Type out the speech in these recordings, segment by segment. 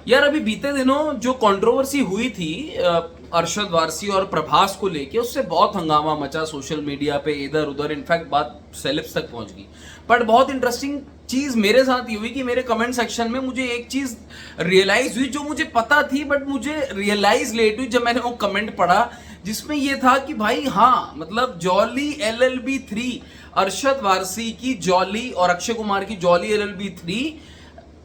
यार अभी बीते दिनों जो कंट्रोवर्सी हुई थी अरशद वारसी और प्रभास को लेके, उससे बहुत हंगामा मचा सोशल मीडिया पे, इधर उधर, इनफैक्ट बात सेलेब्स तक पहुंच गई। बट बहुत इंटरेस्टिंग चीज मेरे साथ ये हुई कि मेरे कमेंट सेक्शन में मुझे एक चीज रियलाइज हुई जो मुझे पता थी, बट मुझे रियलाइज लेट हुई जब मैंने वो कमेंट पढ़ा, जिसमें ये था कि भाई हाँ, मतलब जॉली LLB 3, अरशद वारसी की जॉली और अक्षय कुमार की जॉली LLB 3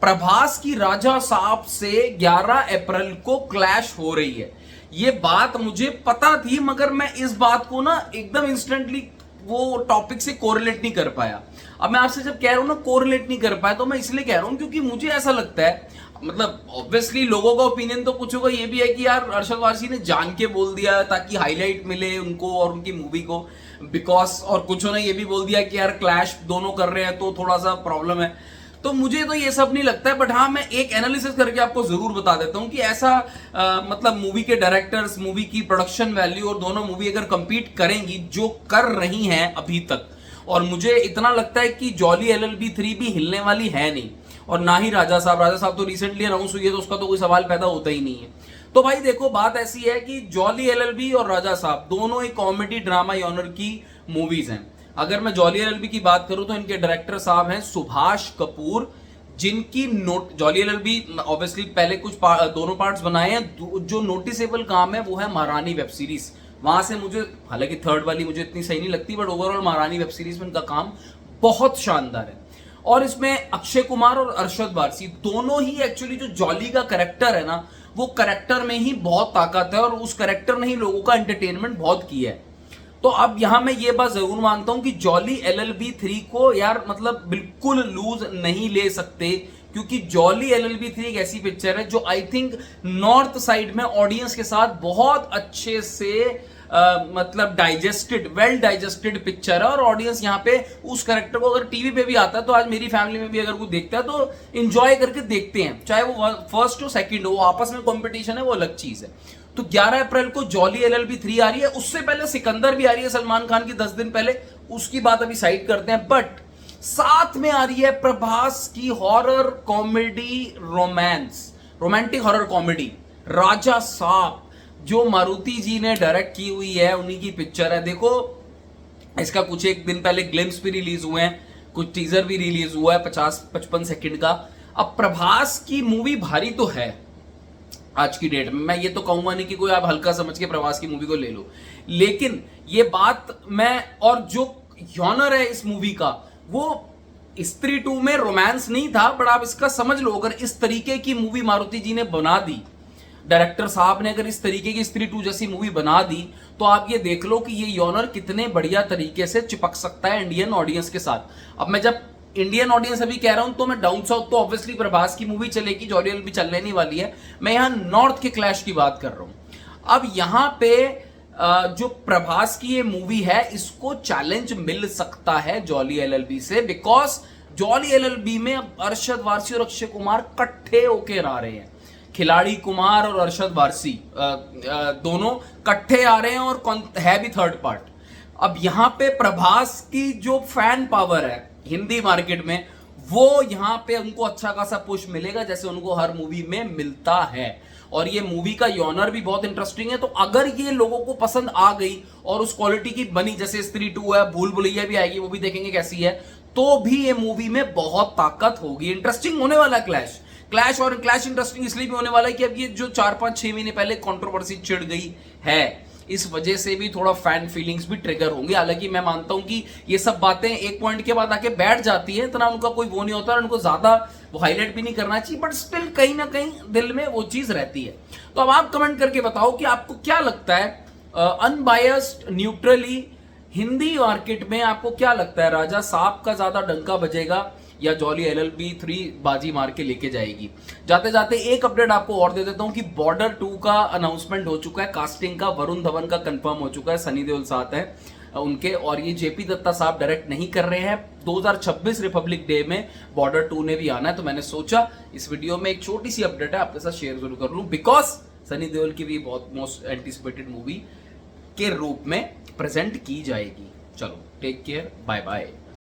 प्रभास की राजा साहब से 11 अप्रैल को क्लैश हो रही है। ये बात मुझे पता थी, मगर मैं इस बात को ना एकदम इंस्टेंटली वो टॉपिक से कोरिलेट नहीं कर पाया। अब मैं आपसे जब कह रहा हूं ना कोरिलेट नहीं कर पाया, तो मैं इसलिए कह रहा हूं क्योंकि मुझे ऐसा लगता है, मतलब ऑब्वियसली लोगों का ओपिनियन तो कुछ होगा, ये भी है कि यार अरशद वारसी ने जान के बोल दिया ताकि हाईलाइट मिले उनको और उनकी मूवी को, बिकॉज, और कुछ ने ये भी बोल दिया कि यार क्लैश दोनों कर रहे हैं तो थोड़ा सा प्रॉब्लम है। तो मुझे तो ये सब नहीं लगता है, बट हाँ मैं एक एनालिसिस करके आपको जरूर बता देता हूं कि ऐसा मतलब मूवी के डायरेक्टर्स, मूवी की प्रोडक्शन वैल्यू और दोनों मूवी अगर कंपीट करेंगी जो कर रही हैं अभी तक, और मुझे इतना लगता है कि जॉली LLB 3 भी हिलने वाली है नहीं, और ना ही राजा साहब तो रिसेंटली अनाउंस हुई है तो उसका तो कोई सवाल पैदा होता ही नहीं है। तो भाई देखो, बात ऐसी है कि जॉली LLB और राजा साहब दोनों ही कॉमेडी ड्रामा जॉनर की मूवीज हैं। अगर मैं जॉली LLB की बात करूं तो इनके डायरेक्टर साहब हैं सुभाष कपूर, जिनकी जॉली LLB ऑब्वियसली पहले कुछ दोनों पार्ट्स बनाए हैं। जो नोटिसेबल काम है वो है महारानी वेब सीरीज, वहां से मुझे, हालांकि थर्ड वाली मुझे इतनी सही नहीं लगती, बट ओवरऑल महारानी वेब सीरीज में इनका काम बहुत शानदार है। और इसमें अक्षय कुमार और अरशद वारसी दोनों ही एक्चुअली, जो जॉली का कैरेक्टर है ना, वो कैरेक्टर में ही बहुत ताकत है और उस कैरेक्टर ने ही लोगों का एंटरटेनमेंट बहुत किया है। तो अब यहां मैं ये बात जरूर मानता हूं कि जॉली LLB 3 को यार मतलब बिल्कुल लूज नहीं ले सकते, क्योंकि जॉली LLB 3 एक ऐसी पिक्चर है जो आई थिंक नॉर्थ साइड में ऑडियंस के साथ बहुत अच्छे से मतलब वेल डाइजेस्टेड पिक्चर है, और ऑडियंस यहाँ पे उस कैरेक्टर को अगर टीवी पे भी आता है तो आज मेरी फैमिली में भी अगर कोई देखता है तो इंजॉय करके देखते हैं, चाहे वो फर्स्ट हो सेकंड हो, वो आपस में कंपटीशन है, वो अलग चीज है। तो 11 अप्रैल को जॉली LLB 3 आ रही है, उससे पहले सिकंदर भी आ रही है सलमान खान की 10 दिन पहले, उसकी बात अभी साइड करते हैं। बट साथ में आ रही है प्रभास की horror comedy romantic horror comedy Raja Saab, जो मारुति जी ने डायरेक्ट की हुई है, उन्हीं की पिक्चर है। देखो, इसका कुछ एक दिन पहले ग्लिम्स भी रिलीज हुए हैं, कुछ टीजर भी रिलीज हुआ है 50-55 सेकंड का। अब प्रभास की मूवी भारी तो है आज की डेट में, मैं ये तो कहूंगा नहीं कि कोई आप हल्का समझ के प्रभास की मूवी को ले लो, लेकिन ये बात मैं, और जो जॉनर है इस मूवी का, वो स्त्री 2 में रोमांस नहीं था, बट आप इसका समझ लो, अगर इस तरीके की मूवी मारुति जी ने बना दी, डायरेक्टर साहब ने अगर इस तरीके की स्त्री 2 जैसी मूवी बना दी, तो आप ये देख लो कि ये जॉनर कितने बढ़िया तरीके से चिपक सकता है इंडियन ऑडियंस के साथ। अब मैं जब इंडियन ऑडियंस अभी कह रहा हूं तो मैं डाउन साउथ तो ऑब्वियसली प्रभास की मूवी चलेगी, जॉली LLB चलने नहीं वाली है, मैं यहां नॉर्थ के क्लैश की बात कर रहा हूं। अब यहां पे जो प्रभास की ये मूवी है, इसको चैलेंज मिल सकता है जॉली LLB से, बिकॉज जॉली LLB में अब अरशद वारसी और अक्षय कुमार इकट्ठे होकर आ रहे हैं। खिलाड़ी कुमार और अरशद वारसी दोनों इकट्ठे आ रहे हैं, और है भी थर्ड पार्ट। अब यहां पे प्रभास की जो फैन पावर है हिंदी मार्केट में, वो यहां पे उनको अच्छा खासा पुश मिलेगा, जैसे उनको हर मूवी में मिलता है। और ये मूवी का जॉनर भी बहुत इंटरेस्टिंग है, तो अगर ये लोगों को पसंद आ गई और उस क्वालिटी की बनी, जैसे स्त्री 2 है, भूल भुलैया भी आएगी, वो भी देखेंगे कैसी है, तो भी ये मूवी में बहुत ताकत होगी। इंटरेस्टिंग होने वाला है और क्लैश इंटरेस्टिंग इसलिए भी होने वाला है कि अब ये जो 4-5-6 महीने पहले कंट्रोवर्सी छिड़ गई है, इस वजह से भी थोड़ा फैन फीलिंग्स भी ट्रिगर होंगे। हालांकि मैं मानता हूं कि ये सब बातें एक पॉइंट के बाद आके बैठ जाती है, इतना उनका कोई वो नहीं होता, और उनको ज्यादा वो हाईलाइट भी नहीं करना चाहिए, बट स्टिल कहीं ना कहीं दिल में वो चीज रहती है। तो अब आप कमेंट करके बताओ कि आपको क्या लगता है, अनबायस्ड न्यूट्रली हिंदी मार्केट में आपको क्या लगता है, राजा साहब का ज्यादा डंका बजेगा या जॉली LLB 3 बाजी मार के लेके जाएगी? जाते जाते एक अपडेट आपको और दे देता हूं कि बॉर्डर 2 का अनाउंसमेंट हो चुका है, कास्टिंग का वरुण धवन का कंफर्म हो चुका है, सनी देओल साथ है उनके, और ये JP दत्ता साहब डायरेक्ट नहीं कर रहे हैं। 2026 रिपब्लिक डे में बॉर्डर 2 ने भी आना है, तो मैंने सोचा इस वीडियो में एक छोटी सी अपडेट है आपके साथ शेयर जरूर कर लूं, बिकॉज सनी देओल की भी बहुत मोस्ट एंटिसिपेटेड मूवी के रूप में प्रेजेंट की जाएगी। चलो, टेक केयर, बाय बाय।